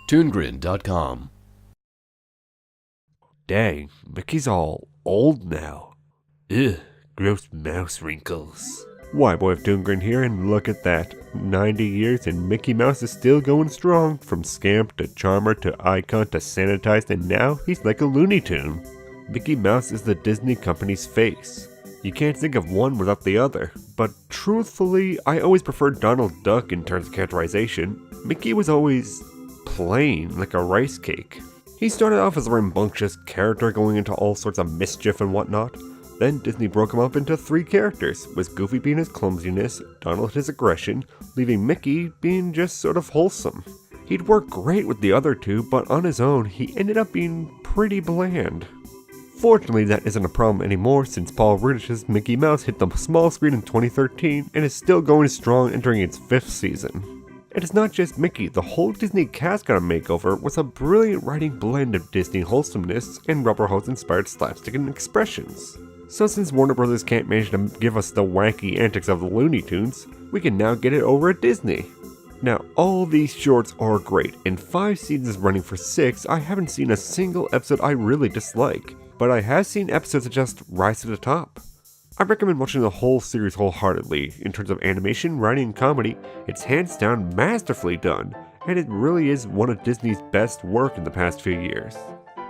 ToonGrin.com. Dang, Mickey's all old now. Ugh, gross mouse wrinkles. WHYBOY of ToonGrin here, and look at that. 90 years and Mickey Mouse is still going strong. From Scamp to Charmer to Icon to Sanitized, and now he's like a Looney Tune. Mickey Mouse is the Disney company's face. You can't think of one without the other. But truthfully, I always preferred Donald Duck in terms of characterization. Mickey was always plain, like a rice cake. He started off as a rambunctious character going into all sorts of mischief and whatnot. Then Disney broke him up into 3 characters, with Goofy being his clumsiness, Donald his aggression, leaving Mickey being just sort of wholesome. He'd work great with the other 2, but on his own, he ended up being pretty bland. Fortunately, that isn't a problem anymore since Paul Ruddish's Mickey Mouse hit the small screen in 2013 and is still going strong entering its 5th season. And it's not just Mickey, the whole Disney cast got a makeover with a brilliant writing blend of Disney wholesomeness and Rubber Hose inspired slapstick and expressions. So since Warner Brothers can't manage to give us the wacky antics of the Looney Tunes, we can now get it over at Disney. Now all these shorts are great. In 5 seasons running for 6, I haven't seen a single episode I really dislike, but I have seen episodes that just rise to the top. I recommend watching the whole series wholeheartedly. In terms of animation, writing, and comedy, it's hands down masterfully done, and it really is one of Disney's best work in the past few years.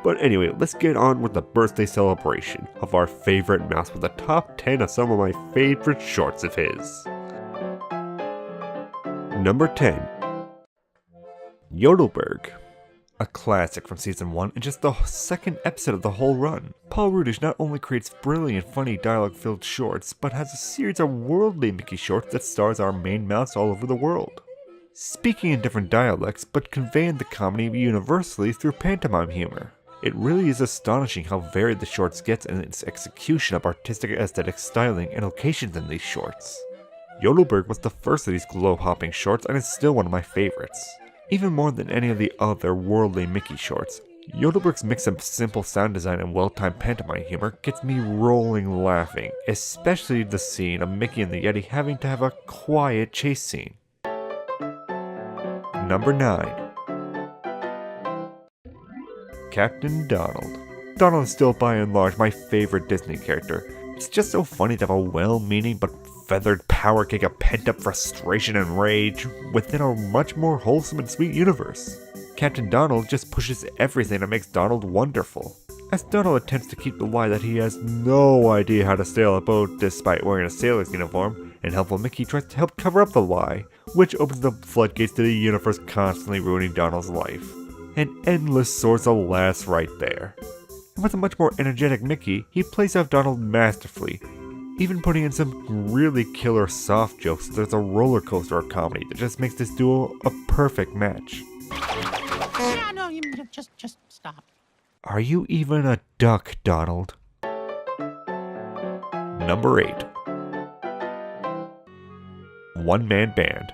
But anyway, let's get on with the birthday celebration of our favorite mouse with a top 10 of some of my favorite shorts of his. Number 10. Yodelberg. A classic from season 1 and just the 2nd episode of the whole run. Paul Rudish not only creates brilliant, funny, dialogue-filled shorts, but has a series of worldly Mickey shorts that stars our main mouse all over the world. Speaking in different dialects, but conveying the comedy universally through pantomime humor. It really is astonishing how varied the shorts gets in its execution of artistic aesthetic styling and locations in these shorts. Yodelberg was the first of these globe-hopping shorts and is still one of my favorites. Even more than any of the other worldly Mickey shorts, Yodelberg's mix of simple sound design and well-timed pantomime humor gets me rolling laughing, especially the scene of Mickey and the Yeti having to have a quiet chase scene. Number 9. Captain Donald. Donald is still by and large my favorite Disney character. It's just so funny to have a well-meaning but feathered power kick of pent-up frustration and rage within a much more wholesome and sweet universe. Captain Donald just pushes everything and makes Donald wonderful. As Donald attempts to keep the lie that he has no idea how to sail a boat despite wearing a sailor's uniform, and helpful Mickey tries to help cover up the lie, which opens the floodgates to the universe constantly ruining Donald's life. An endless source of laughs right there. And with a much more energetic Mickey, he plays off Donald masterfully, even putting in some really killer soft jokes so there's a roller coaster of comedy that just makes this duo a perfect match. No, you just stop. Are you even a duck, Donald? Number 8. One Man Band.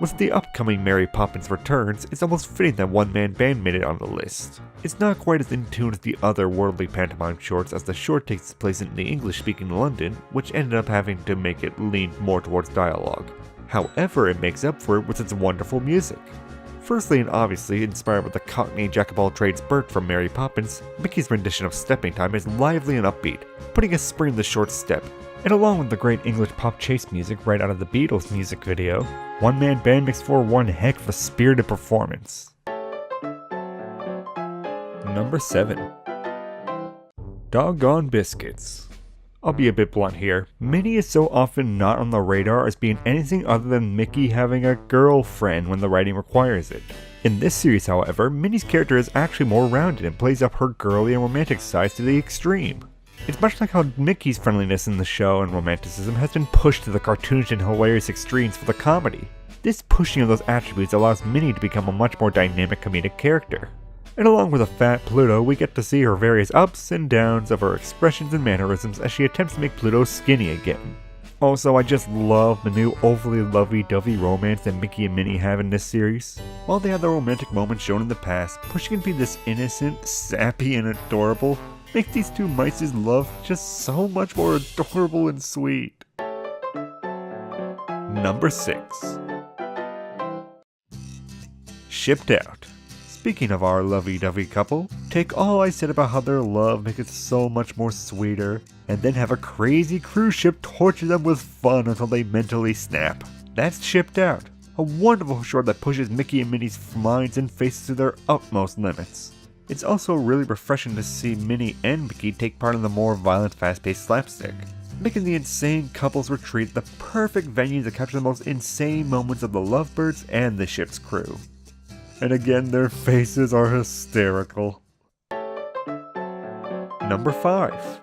With the upcoming Mary Poppins Returns, it's almost fitting that One Man Band made it on the list. It's not quite as in tune as the other worldly pantomime shorts, as the short takes place in the English-speaking London, which ended up having to make it lean more towards dialogue. However, it makes up for it with its wonderful music. Firstly and obviously inspired by the Cockney jack-of-all-trades Bert from Mary Poppins, Mickey's rendition of Stepping Time is lively and upbeat, putting a spring in the short step. And along with the great English pop chase music right out of the Beatles music video, One Man Band makes for one heck of a spirited performance. Number 7. Doggone Biscuits. I'll be a bit blunt here. Minnie is so often not on the radar as being anything other than Mickey having a girlfriend when the writing requires it. In this series, however, Minnie's character is actually more rounded and plays up her girly and romantic sides to the extreme. It's much like how Mickey's friendliness in the show and romanticism has been pushed to the cartoonish and hilarious extremes for the comedy. This pushing of those attributes allows Minnie to become a much more dynamic comedic character. And along with a fat Pluto, we get to see her various ups and downs of her expressions and mannerisms as she attempts to make Pluto skinny again. Also, I just love the new overly lovey-dovey romance that Mickey and Minnie have in this series. While they have the romantic moments shown in the past, pushing to be this innocent, sappy, and adorable makes these two mice's love just so much more adorable and sweet. Number 6. Shipped Out. Speaking of our lovey-dovey couple, take all I said about how their love makes it so much more sweeter, and then have a crazy cruise ship torture them with fun until they mentally snap. That's Shipped Out, a wonderful short that pushes Mickey and Minnie's minds and faces to their utmost limits. It's also really refreshing to see Minnie and Mickey take part in the more violent, fast-paced slapstick, making the insane couples retreat the perfect venue to capture the most insane moments of the Lovebirds and the ship's crew. And again, their faces are hysterical. Number 5.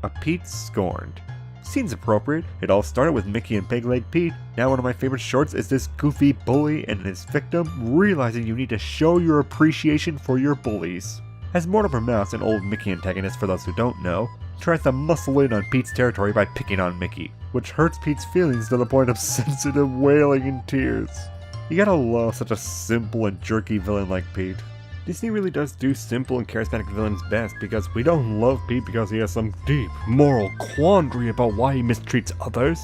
A Pete Scorned. Seems appropriate. It all started with Mickey and Pig-Leg Pete. Now one of my favorite shorts is this goofy bully and his victim realizing you need to show your appreciation for your bullies. As Mortimer Mouse, an old Mickey antagonist for those who don't know, tries to muscle in on Pete's territory by picking on Mickey, which hurts Pete's feelings to the point of sensitive wailing and tears. You gotta love such a simple and jerky villain like Pete. Disney really does do simple and charismatic villains best, because we don't love Pete because he has some deep moral quandary about why he mistreats others.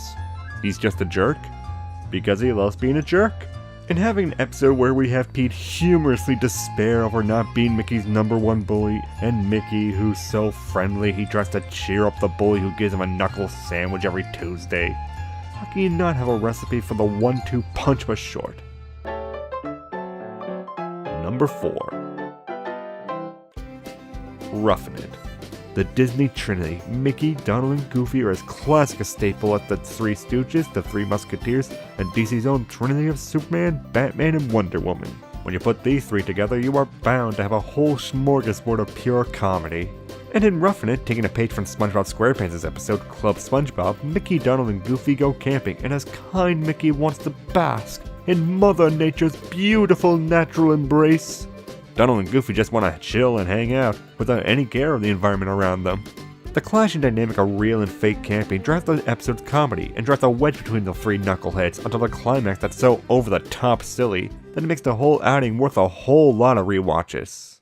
He's just a jerk because he loves being a jerk. And having an episode where we have Pete humorously despair over not being Mickey's #1 bully, and Mickey, who's so friendly he tries to cheer up the bully who gives him a knuckle sandwich every Tuesday. How can you not have a recipe for the 1-2 punch of a short? Number 4. Roughin' It. The Disney Trinity, Mickey, Donald, and Goofy, are as classic a staple as the Three Stooges, the Three Musketeers, and DC's own Trinity of Superman, Batman, and Wonder Woman. When you put these three together, you are bound to have a whole smorgasbord of pure comedy. And in Roughin' It, taking a page from SpongeBob SquarePants' episode Club SpongeBob, Mickey, Donald, and Goofy go camping, and as kind Mickey wants to bask in Mother Nature's beautiful natural embrace, Donald and Goofy just want to chill and hang out without any care of the environment around them. The clash and dynamic of real and fake camping drives the episode's comedy and drives a wedge between the three knuckleheads until the climax that's so over-the-top silly that it makes the whole outing worth a whole lot of rewatches.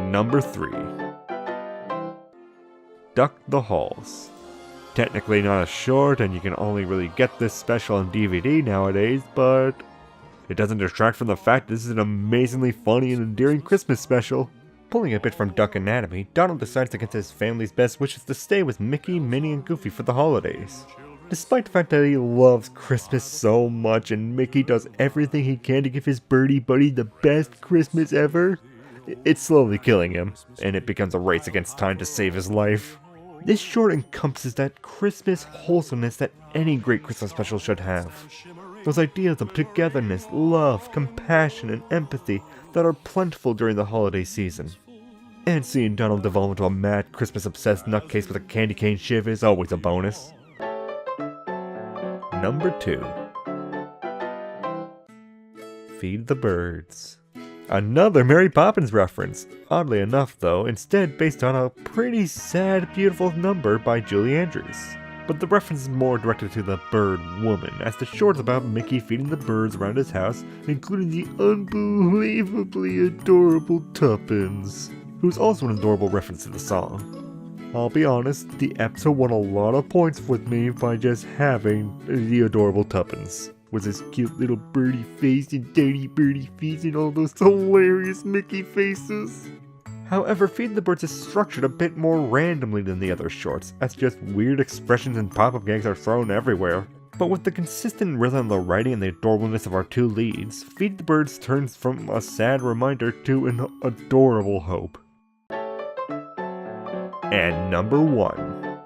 Number 3. Duck the Halls. Technically not a short, and you can only really get this special on DVD nowadays, but it doesn't detract from the fact this is an amazingly funny and endearing Christmas special. Pulling a bit from Duck Anatomy, Donald decides against his family's best wishes to stay with Mickey, Minnie, and Goofy for the holidays. Despite the fact that he loves Christmas so much and Mickey does everything he can to give his birdie buddy the best Christmas ever, it's slowly killing him, and it becomes a race against time to save his life. This short encompasses that Christmas wholesomeness that any great Christmas special should have. Those ideas of togetherness, love, compassion, and empathy that are plentiful during the holiday season. And seeing Donald devolve into a mad, Christmas-obsessed nutcase with a candy cane shiv is always a bonus. Number 2. Feed the Birds. Another Mary Poppins reference. Oddly enough though, instead based on a pretty sad, beautiful number by Julie Andrews. But the reference is more directed to the bird woman, as the short is about Mickey feeding the birds around his house, including the unbelievably adorable Tuppence, who's also an adorable reference to the song. I'll be honest, the episode won a lot of points with me by just having the adorable Tuppence, with his cute little birdie face and dirty birdie feet and all those hilarious Mickey faces. However, Feed the Birds is structured a bit more randomly than the other shorts, as just weird expressions and pop-up gags are thrown everywhere. But with the consistent rhythm of the writing and the adorableness of our two leads, Feed the Birds turns from a sad reminder to an adorable hope. And number 1.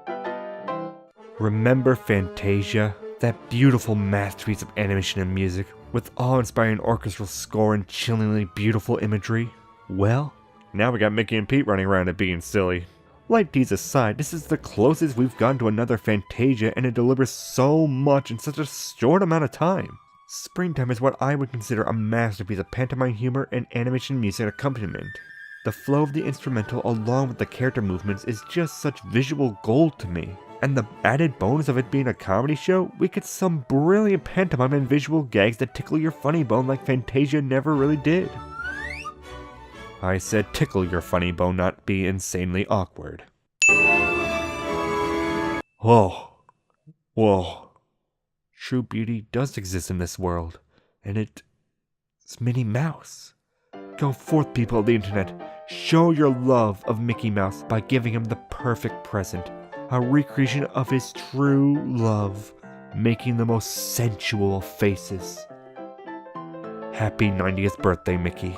Remember Fantasia? That beautiful masterpiece of animation and music, with awe-inspiring orchestral score and chillingly beautiful imagery? Well, now we got Mickey and Pete running around and being silly. Light tease aside, this is the closest we've gotten to another Fantasia, and it delivers so much in such a short amount of time. Springtime is what I would consider a masterpiece of pantomime humor and animation music accompaniment. The flow of the instrumental along with the character movements is just such visual gold to me. And the added bonus of it being a comedy show, we get some brilliant pantomime and visual gags that tickle your funny bone like Fantasia never really did. I said tickle your funny bone, not be insanely awkward. Whoa. True beauty does exist in this world, And it's Minnie Mouse. Go forth, people of the internet. Show your love of Mickey Mouse by giving him the perfect present. A recreation of his true love, making the most sensual faces. Happy 90th birthday, Mickey.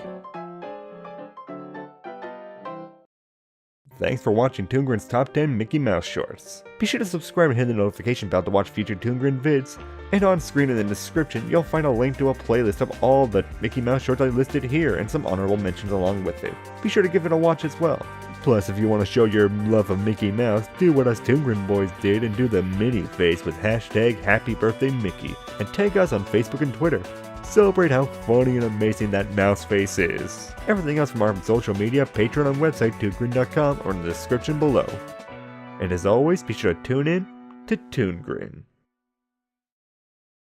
Thanks for watching ToonGrin's Top 10 Mickey Mouse Shorts. Be sure to subscribe and hit the notification bell to watch future ToonGrin vids. And on screen in the description, you'll find a link to a playlist of all the Mickey Mouse shorts I listed here and some honorable mentions along with it. Be sure to give it a watch as well. Plus, if you want to show your love of Mickey Mouse, do what us ToonGrin boys did and do the Minnie face with hashtag HappyBirthdayMickey and tag us on Facebook and Twitter. Celebrate how funny and amazing that mouse face is. Everything else from our social media, Patreon, and website, ToonGrin.com, or in the description below. And as always, be sure to tune in to ToonGrin.